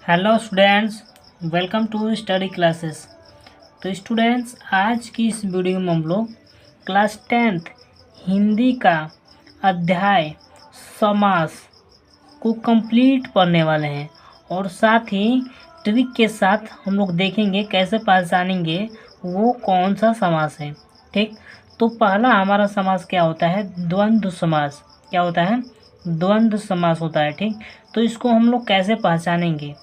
Hello students, welcome to study classes. तो students, आज की इस वीडियो में हम लोग क्लास 10th हिंदी का अध्याय समास को कंप्लीट पढ़ने वाले हैं और साथ ही ट्रिक के साथ हम लोग देखेंगे कैसे पहचानेंगे वो कौन सा समास है। ठीक, तो पहला हमारा समास क्या होता है? द्वंद्व समास। क्या होता है? द्वंद्व समास होता है। ठीक, तो इसको हम लोग कैसे पहचानेंगे?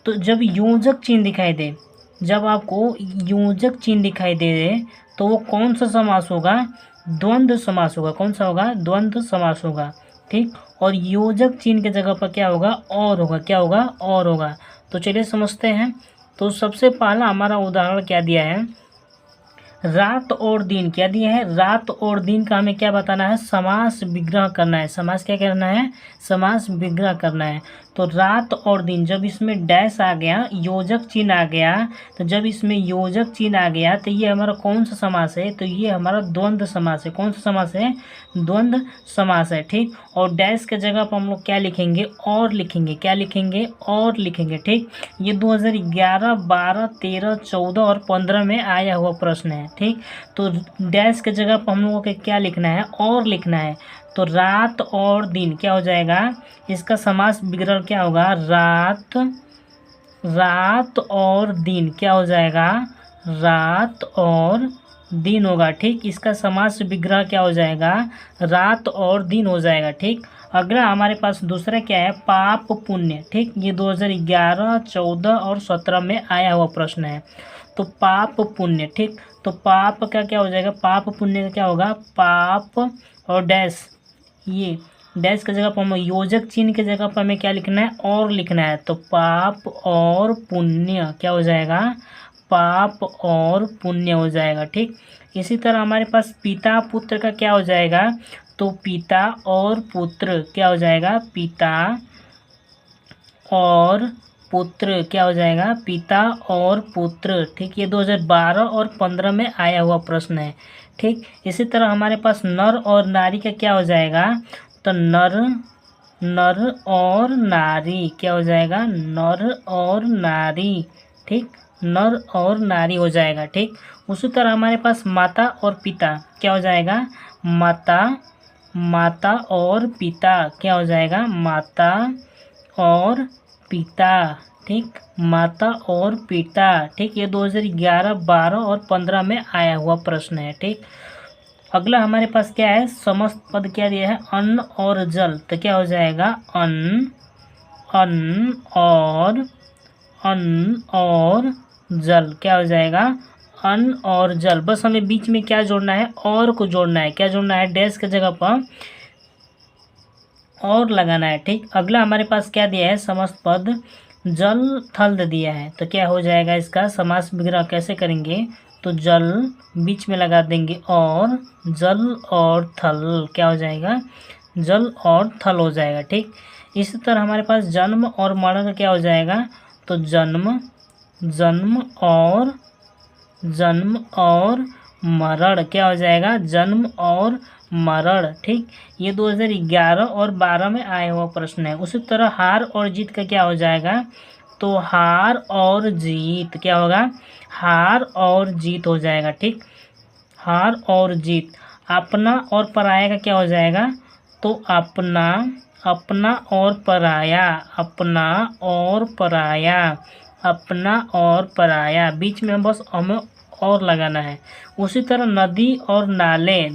तो जब योजक चिन्ह दिखाई दे, जब आपको योजक चिन्ह दिखाई दे तो वो कौन सा समास होगा? द्वंद्व समास होगा। कौन सा होगा? द्वंद्व समास होगा। ठीक, और योजक चिन्ह के जगह पर क्या होगा? और होगा। क्या होगा? और होगा। तो चलिए समझते हैं। तो सबसे पहला हमारा उदाहरण क्या दिया है? रात और दिन। क्या दिया है? रात और दिन का हमें क्या बताना है? समास विग्रह करना है। समास क्या करना है? समास विग्रह करना है। तो रात और दिन, जब इसमें डैश आ गया, योजक चिन्ह आ गया, तो जब इसमें योजक चिन्ह आ गया तो ये हमारा कौन सा समास है? तो ये हमारा द्वंद्व समास है। कौन सा समास है? द्वंद्व समास है। ठीक, और डैश के जगह पर हम लोग क्या लिखेंगे? और लिखेंगे। क्या लिखेंगे? और लिखेंगे। ठीक, ये 2011, 12, 13, 14 और 15 में आया हुआ प्रश्न है। ठीक, तो डैश के जगह पर हम लोगों को क्या लिखना है? और लिखना है। तो रात और दिन क्या हो जाएगा? इसका समास विग्रह क्या होगा? रात और दिन क्या हो जाएगा? रात और दिन होगा। ठीक, इसका समास विग्रह क्या हो जाएगा? रात और दिन हो जाएगा। ठीक, अगला हमारे पास दूसरा क्या है? पाप पुण्य। ठीक, ये 2011, 14 और 17 में आया हुआ प्रश्न है। तो पाप पुण्य। ठीक, तो पाप का क्या हो जाएगा? पाप पुण्य का क्या होगा? पाप और डैश, ये डैश की जगह पर हमें योजक चिन्ह की जगह पर हमें क्या लिखना है? और लिखना है। तो पाप और पुण्य क्या हो जाएगा? पाप और पुण्य हो जाएगा। ठीक, इसी तरह हमारे पास पिता पुत्र का क्या हो जाएगा? तो पिता और पुत्र क्या हो जाएगा? पिता और पुत्र क्या हो जाएगा? पिता और पुत्र। ठीक, ये 2012 और 15 में आया हुआ प्रश्न है। ठीक, इसी तरह हमारे पास नर और नारी का क्या हो जाएगा? तो नर और नारी क्या हो जाएगा? नर और नारी। ठीक, नर और नारी हो जाएगा। ठीक, उसी तरह हमारे पास माता और पिता क्या हो जाएगा? माता और पिता क्या हो जाएगा? माता और पिता। ठीक, माता और पिता। ठीक, ये 2011, 12 और 15 में आया हुआ प्रश्न है। ठीक, अगला हमारे पास क्या है? समस्त पद क्या दिया है? अन्न और जल। तो क्या हो जाएगा? अन्न और जल क्या हो जाएगा? अन्न और जल। बस हमें बीच में क्या जोड़ना है? और को जोड़ना है। क्या जोड़ना है? डैश की जगह पर और लगाना है। ठीक, अगला हमारे पास क्या दिया है? समस्त पद जल थल दिया है। तो क्या हो जाएगा? इसका समास विग्रह कैसे करेंगे? तो जल बीच में लगा देंगे और जल और थल क्या हो जाएगा? जल और थल हो जाएगा। ठीक, इसी तरह हमारे पास जन्म और मरण का क्या हो जाएगा? तो जन्म और मरण क्या हो जाएगा? जन्म और मरण। ठीक, ये 2011 और 12 में आया हुआ प्रश्न है। उसी तरह हार और जीत का क्या हो जाएगा? तो हार और जीत क्या होगा? हार और जीत हो जाएगा। ठीक, हार और जीत। अपना और पराया का क्या हो जाएगा? तो अपना और पराया। अपना और पराया बीच में बस हमें और लगाना है। उसी तरह नदी और नाले।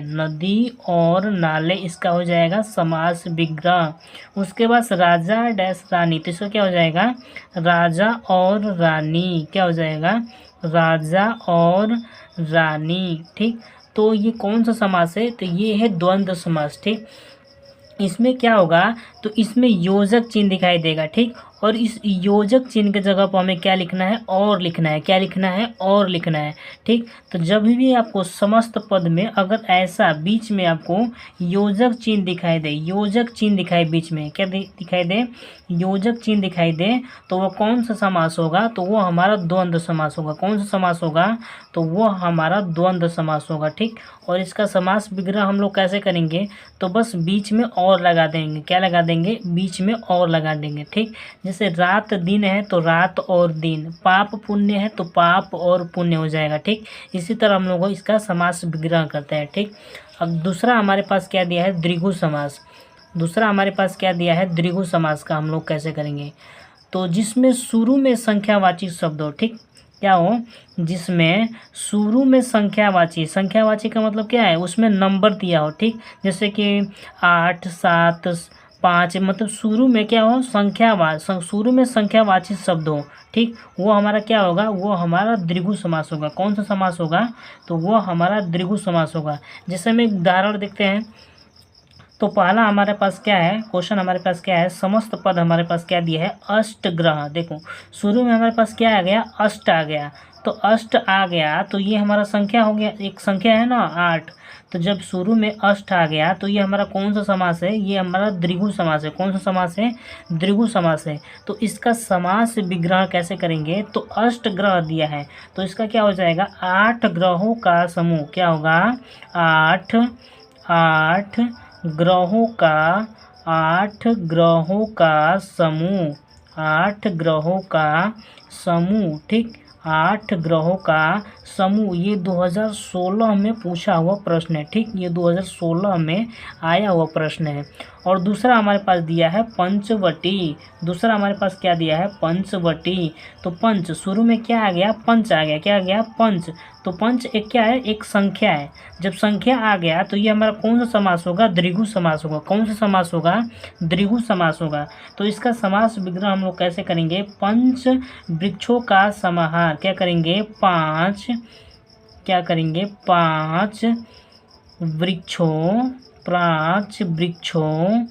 नदी और नाले इसका हो जाएगा समास विग्रह। उसके बाद राजा डैश रानी, तो इसका क्या हो जाएगा? राजा और रानी क्या हो जाएगा? राजा और रानी। ठीक, तो ये कौन सा समास है? तो ये है द्वंद्व समास। ठीक, इसमें क्या होगा? तो इसमें योजक चिन्ह दिखाई देगा। ठीक, और इस योजक चिन्ह के जगह पर हमें क्या लिखना है, और लिखना है। क्या लिखना है, और लिखना है। ठीक, तो जब भी आपको समस्त पद में अगर ऐसा बीच में आपको योजक चिन्ह दिखाई दे, योजक चिन्ह दिखाई बीच में, क्या दिखाई दे, योजक चिन्ह दिखाई दे, तो वो कौन सा समास होगा, तो वो हमारा द्वंद्व समास होगा। कौन सा समास होगा, तो वो हमारा द्वंद्व समास होगा। ठीक, और इसका समास विग्रह हम लोग कैसे करेंगे, तो बस बीच में और लगा देंगे। क्या लगा देंगे, बीच में और लगा देंगे। ठीक, जैसे रात दिन है तो रात और दिन, पाप पुण्य है तो पाप और पुण्य हो जाएगा। ठीक, इसी तरह हम लोग इसका समास विग्रह करते हैं। ठीक, अब दूसरा हमारे पास क्या दिया है, द्विगु समास। दूसरा हमारे पास क्या दिया है, द्विगु समास का हम लोग कैसे करेंगे, तो जिसमें शुरू में संख्यावाची शब्द हो। ठीक, क्या हो, जिसमें शुरू में संख्यावाची, संख्यावाची का मतलब क्या है, उसमें नंबर दिया हो। ठीक, जैसे कि 8 7 5, मतलब शुरू में क्या हो, शुरू में संख्यावाची शब्द हो। ठीक, वो हमारा क्या होगा, वो हमारा द्विगु समास होगा। कौन सा समास होगा, तो वो हमारा द्विगु समास होगा। जैसे हम एक उदाहरण देखते हैं, तो पहला हमारे पास क्या है, क्वेश्चन हमारे पास क्या है, समस्त पद हमारे पास क्या दिया है, अष्टग्रह। देखो शुरू में हमारे पास क्या आ गया, अष्ट आ गया, तो अष्ट आ गया तो ये हमारा संख्या हो गया, एक संख्या है ना 8। तो जब शुरू में अष्ट आ गया तो ये हमारा कौन सा समास है, ये हमारा द्विगु समास है। कौन सा समास है, द्विगु समास है। तो इसका समास विग्रह कैसे करेंगे, तो अष्ट ग्रह दिया है तो इसका क्या हो जाएगा, 8 ग्रहों का समूह। क्या होगा, 8 ग्रहों का, 8 ग्रहों का समूह, 8 ग्रहों का समूह। ठीक, 8 ग्रहों का समूह, ये 2016 में पूछा हुआ प्रश्न है। ठीक, ये 2016 में आया हुआ प्रश्न है। और दूसरा हमारे पास दिया है पंचवटी। दूसरा हमारे पास क्या दिया है, पंचवटी। तो पंच, शुरू में क्या आ गया, पंच आ गया। क्या आ गया, पंच। तो पंच एक क्या है, एक संख्या है। जब संख्या आ गया तो ये हमारा कौन सा समास होगा, द्विगु समास होगा। कौन सा समास होगा, द्विगु समास होगा। तो इसका समास विग्रह हम लोग कैसे करेंगे, पंच वृक्षों का समाहार। क्या करेंगे, 5 वृक्षों, 5 वृक्षों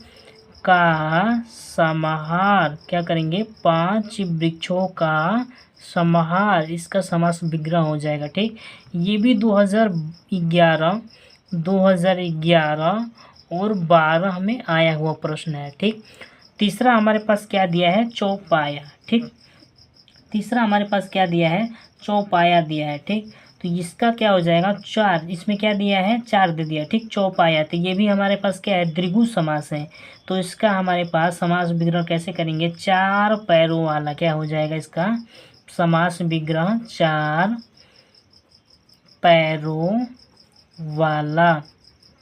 का समाहार। क्या करेंगे, 5 वृक्षों का समाहार, इसका समास विग्रह हो जाएगा। ठीक, ये भी 2011 और 12 में आया हुआ प्रश्न है। ठीक, तीसरा हमारे पास क्या दिया है, चौपाया। ठीक, तीसरा हमारे पास क्या दिया है, चौपाया दिया है। ठीक, तो इसका क्या हो जाएगा, 4, इसमें क्या दिया है, 4 दे दिया। ठीक, चौपाया, तो ये भी हमारे पास क्या है, द्विगु समास है। तो इसका हमारे पास समास विग्रह कैसे करेंगे, 4 पैरों वाला। क्या हो जाएगा इसका समास विग्रह, 4 पैरों वाला,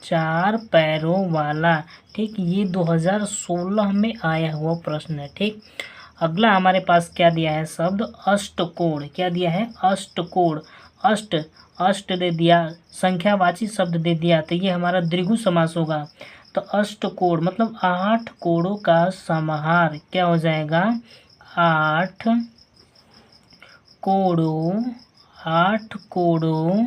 4 पैरों वाला। ठीक, ये 2016 में आया हुआ प्रश्न है। ठीक, अगला हमारे पास क्या दिया है शब्द, अष्टकोण। क्या दिया है, अष्टकोण। अष्ट दे दिया, संख्यावाची शब्द दे दिया, तो ये हमारा द्विगु समास होगा। तो अष्टकोण मतलब 8 कोणों का समाहार। क्या हो जाएगा, 8 कोणों, 8 कोणों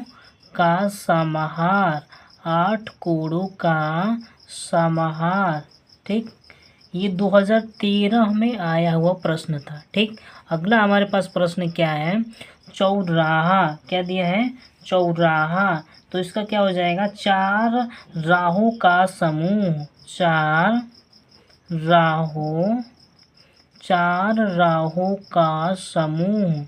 का समाहार, 8 कोणों का समाहार। ठीक, ये 2013 में आया हुआ प्रश्न था। ठीक, अगला हमारे पास प्रश्न क्या है, चौराहा। क्या दिया है, चौराहा। तो इसका क्या हो जाएगा, 4 राहों का समूह, 4 राहों, 4 राहों का समूह,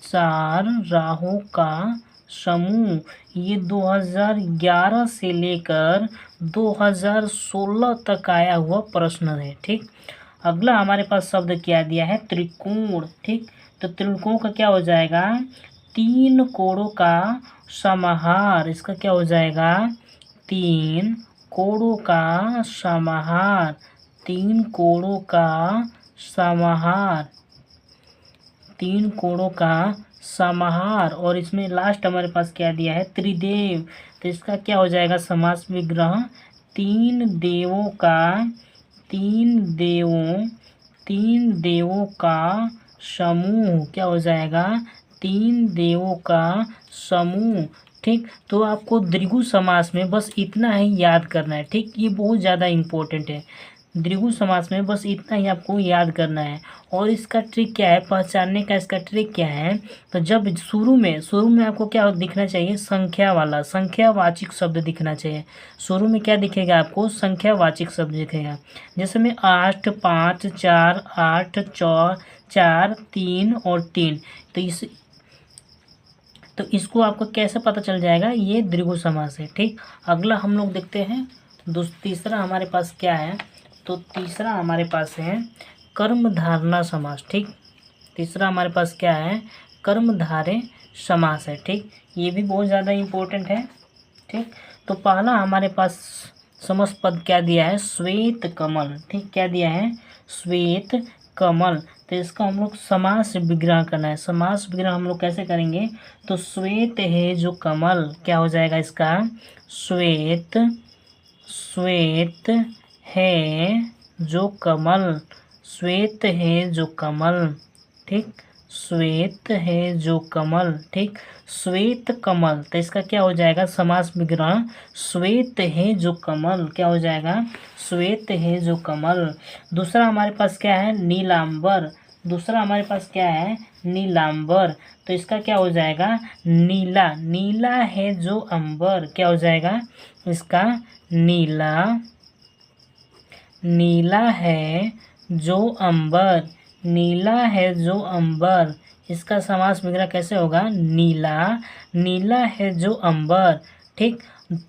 4 राहों का समूह। ये 2011 से लेकर 2016 तक आया हुआ प्रश्न है। ठीक, अगला हमारे पास शब्द क्या दिया है, त्रिकोण। ठीक, तो त्रिकोण का क्या हो जाएगा, 3 कोणों का समाहार। इसका क्या हो जाएगा, 3 कोणों का समाहार, 3 कोणों का समाहार, 3 कोणों का समाहार। और इसमें लास्ट हमारे पास क्या दिया है, त्रिदेव। तो इसका क्या हो जाएगा समास विग्रह, 3 देवों का, 3 देवों का समूह। क्या हो जाएगा, 3 देवों का समूह। ठीक, तो आपको द्विगु समास में बस इतना ही याद करना है। ठीक, ये बहुत ज़्यादा इम्पोर्टेंट है। द्विगु समास में बस इतना ही आपको याद करना है। और इसका ट्रिक क्या है, पहचानने का इसका ट्रिक क्या है, तो जब शुरू में आपको क्या दिखना चाहिए, संख्या वाला संख्यावाचक शब्द दिखना चाहिए। शुरू में क्या दिखेगा आपको, संख्यावाचक शब्द दिखेगा। जैसे में 8 5 4 8 4 3 और 3, तो इसको आपको कैसे पता चल जाएगा, ये द्विगु समास है। ठीक, अगला हम लोग देखते हैं तीसरा हमारे पास क्या है। तो तीसरा हमारे पास है कर्मधारय समास। ठीक, तीसरा हमारे पास क्या है, कर्मधारय समास है। ठीक, ये भी बहुत ज़्यादा इम्पोर्टेंट है। ठीक, तो पहला हमारे पास समास पद क्या दिया है, श्वेत कमल। ठीक, क्या दिया है, श्वेत कमल। तो इसका हम लोग समास विग्रह करना है। समास विग्रह हम लोग कैसे करेंगे, तो श्वेत है जो कमल, क्या हो जाएगा इसका, श्वेत है जो कमल, श्वेत है जो कमल। ठीक, श्वेत है जो कमल। ठीक, श्वेत कमल, तो इसका क्या हो जाएगा, समास विग्रह श्वेत है जो कमल, क्या हो जाएगा, श्वेत है जो कमल। दूसरा हमारे पास क्या है, नीलांबर। दूसरा हमारे पास क्या है, नीलांबर। तो इसका क्या हो जाएगा, नीला है जो अंबर, क्या हो जाएगा इसका, नीला है जो अंबर, नीला है जो अंबर। इसका समास विग्रह कैसे होगा, नीला है जो अंबर। ठीक,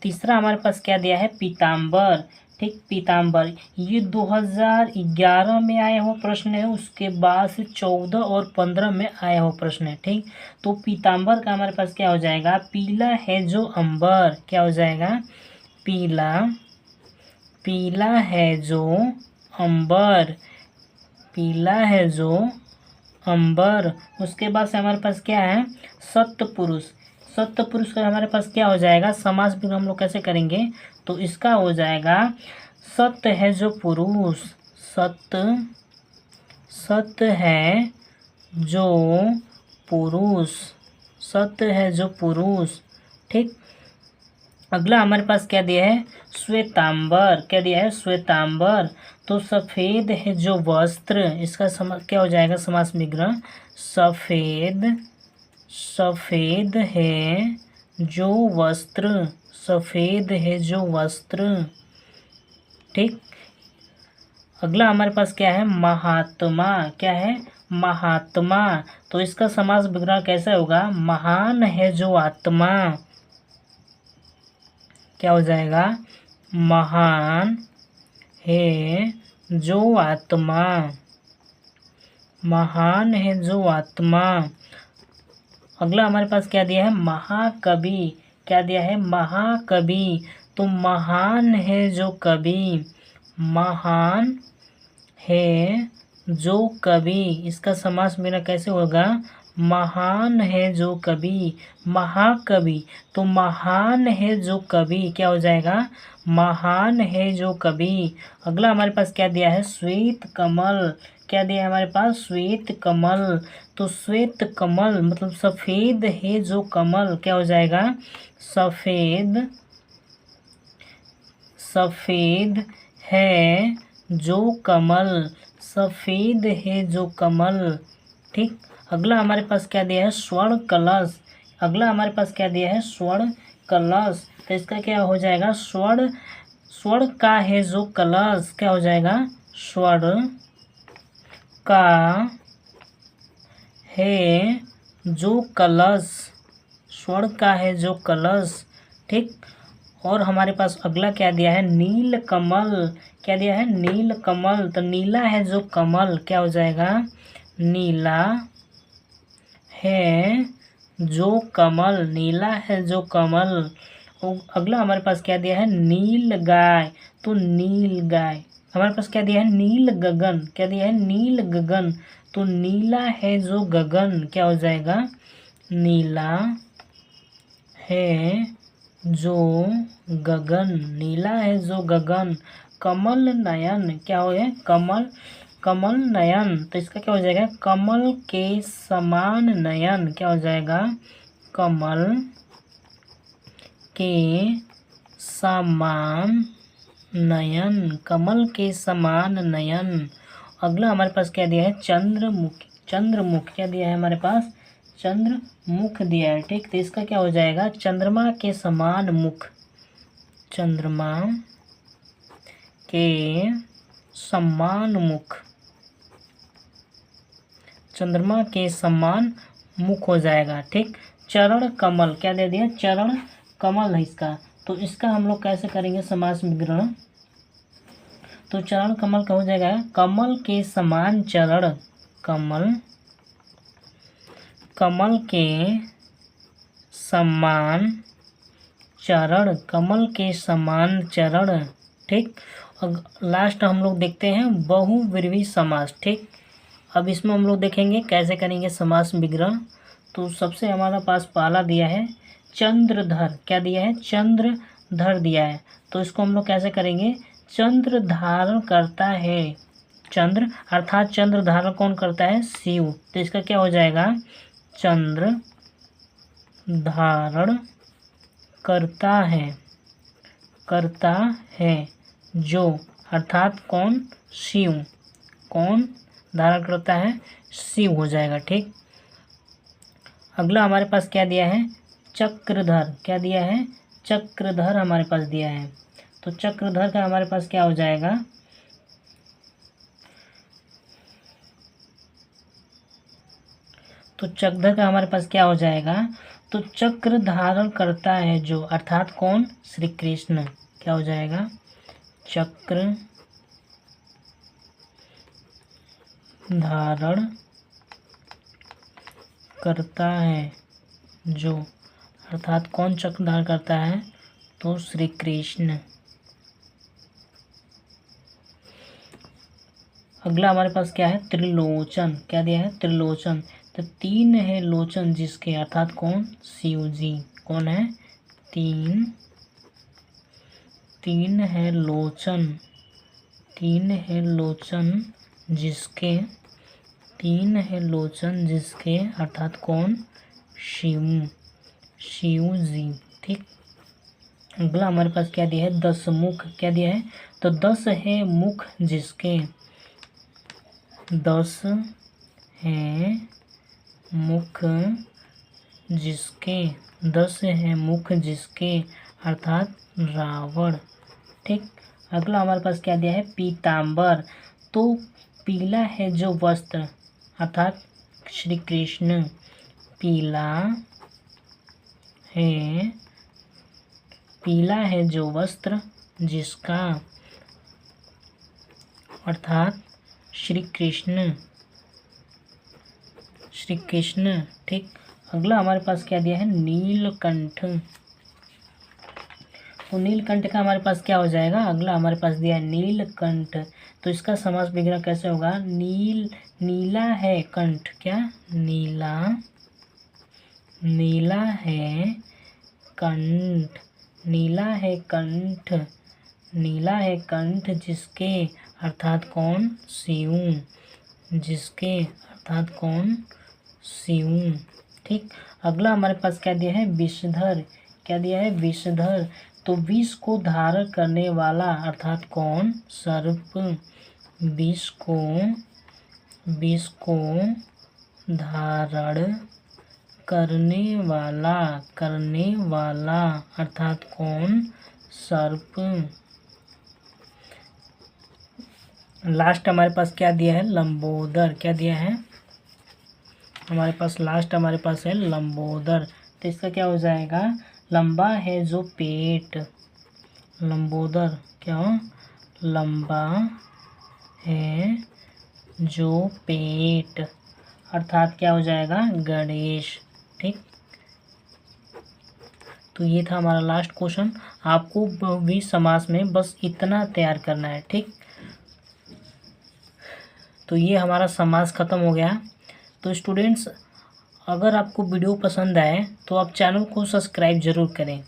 तीसरा हमारे पास क्या दिया है, पीताम्बर। ठीक, पीताम्बर ये 2011 में आया हुआ प्रश्न है, उसके बाद से 14 और 15 में आया हुआ प्रश्न है। ठीक, तो पीताम्बर का हमारे पास क्या हो जाएगा, पीला है जो अंबर, क्या हो जाएगा, पीला है जो अंबर, पीला है जो अंबर। उसके बाद से हमारे पास क्या है, सत्पुरुष। सत्पुरुष का हमारे पास क्या हो जाएगा, समास भी हम लोग कैसे करेंगे, तो इसका हो जाएगा सत्य है जो पुरुष, सत्य है जो पुरुष, सत्य है जो पुरुष। ठीक, अगला हमारे पास क्या दिया है, श्वेतांबर। क्या दिया है, श्वेतांबर। तो सफ़ेद है जो वस्त्र, इसका क्या हो जाएगा, समास विग्रह सफ़ेद है जो वस्त्र, सफ़ेद है जो वस्त्र। ठीक, अगला हमारे पास क्या है, महात्मा। क्या है, महात्मा। तो इसका समास विग्रह कैसा होगा, महान है जो आत्मा, क्या हो जाएगा, महान है जो आत्मा, महान है जो आत्मा। अगला हमारे पास क्या दिया है, महाकवि। क्या दिया है, महाकवि। तो महान है जो कवि, महान है जो कवि। इसका समास मेरा कैसे होगा, महान है जो कवि, महाकवि। तो महान है जो कवि, क्या हो जाएगा, महान है जो कवि। अगला हमारे पास क्या दिया है, श्वेत कमल। क्या दिया है हमारे पास, श्वेत कमल। तो श्वेत कमल मतलब सफ़ेद है जो कमल, क्या हो जाएगा, सफ़ेद है जो कमल, सफ़ेद है जो कमल। ठीक, अगला हमारे पास क्या दिया है, स्वर्ण कलश। अगला हमारे पास क्या दिया है, स्वर्ण कलश। तो इसका क्या हो जाएगा, स्वर्ण का है जो कलश, क्या हो जाएगा, स्वर्ण का है जो कलश, स्वर्ण का है जो कलश। ठीक, और हमारे पास अगला क्या दिया है, नील कमल। क्या दिया है, नील कमल। तो नीला है जो कमल, क्या हो जाएगा, नीला है जो कमल, नीला है जो कमल। अगला हमारे पास क्या दिया है, नील गाय। तो नील गाय। हमारे पास क्या दिया है, नील गगन। क्या दिया है, नील गगन। तो नीला है जो गगन, क्या हो जाएगा, नीला है जो गगन, नीला है जो गगन। कमल नयन। क्या हो है, कमल नयन। तो इसका क्या हो जाएगा, कमल के समान नयन, क्या हो जाएगा, कमल के समान नयन, कमल के समान नयन। अगला हमारे पास क्या दिया है, चंद्रमुख, चंद्रमुख क्या दिया है हमारे पास, चंद्रमुख दिया है। ठीक, तो इसका क्या हो जाएगा, चंद्रमा के समान मुख, चंद्रमा के समान मुख, चंद्रमा के समान मुख हो जाएगा। ठीक, चरण कमल क्या दे दिया, चरण कमल है इसका, तो इसका हम लोग कैसे करेंगे समास विग्रहण, तो चरण कमल का हो जाएगा कमल के समान चरण, कमल, कमल के समान चरण, कमल के समान चरण। ठीक, लास्ट हम लोग देखते हैं बहुव्रीहि समास। ठीक, अब इसमें हम लोग देखेंगे कैसे करेंगे समास विग्रहण। तो सबसे हमारा पास पहला दिया है चंद्रधर, क्या दिया है, चंद्रधर दिया है, तो इसको हम लोग कैसे करेंगे, चंद्र धारण करता है, चंद्र अर्थात चंद्र धारण कौन करता है, शिव, तो इसका क्या हो जाएगा, चंद्र धारण करता है, करता है जो, अर्थात कौन, शिव, कौन धारण करता है, शिव हो जाएगा। ठीक, अगला हमारे पास क्या दिया है, चक्रधर, क्या दिया है, चक्रधर हमारे पास दिया है, तो चक्रधर का हमारे पास क्या हो जाएगा, तो चक्रधर का हमारे पास क्या हो जाएगा, तो चक्र धारण करता है जो, अर्थात कौन, श्री कृष्ण, क्या हो जाएगा, चक्र धारण करता है जो, अर्थात कौन चक्र धारण करता है, तो श्री कृष्ण। अगला हमारे पास क्या है, त्रिलोचन, क्या दिया है, त्रिलोचन, तो तीन है लोचन जिसके, अर्थात कौन, शिव जी, कौन है, तीन है लोचन, तीन है लोचन जिसके, तीन है लोचन जिसके, अर्थात कौन, शिव, शिव जी। ठीक, अगला हमारे पास क्या दिया है, 10 मुख, क्या दिया है, तो 10 है मुख जिसके, 10 है मुख जिसके, 10 है मुख जिसके, अर्थात रावण। ठीक, अगला हमारे पास क्या दिया है, पीताम्बर, तो पीला है जो वस्त्र, अर्थात श्री कृष्ण, पीला है, पीला है जो वस्त्र जिसका, अर्थात श्री कृष्ण, श्री कृष्ण। ठीक, अगला हमारे पास क्या दिया है, नीलकंठ, तो नीलकंठ का हमारे पास क्या हो जाएगा, अगला हमारे पास दिया है नीलकंठ, तो इसका समास विग्रह कैसे होगा, नीला है कंठ, क्या, नीला, नीला है कंठ, नीला है कंठ, नीला है कंठ जिसके, अर्थात कौन, शिव, जिसके, अर्थात कौन, शिव। ठीक, अगला हमारे पास क्या दिया है, विषधर, क्या दिया है, विषधर, तो विष को धारण करने वाला, अर्थात कौन, सर्प, विष को धारण करने वाला, अर्थात कौन, सर्प। लास्ट हमारे पास क्या दिया है, लंबोदर, क्या दिया है हमारे पास, लास्ट हमारे पास है लंबोदर, तो इसका क्या हो जाएगा, लंबा है जो पेट, लंबोदर क्या हो, लंबा है जो पेट, अर्थात क्या हो जाएगा, गणेश। ठीक, तो ये था हमारा लास्ट क्वेश्चन, आपको भी समास में बस इतना तैयार करना है। ठीक, तो ये हमारा समास ख़त्म हो गया। तो स्टूडेंट्स, अगर आपको वीडियो पसंद आए तो आप चैनल को सब्सक्राइब ज़रूर करें।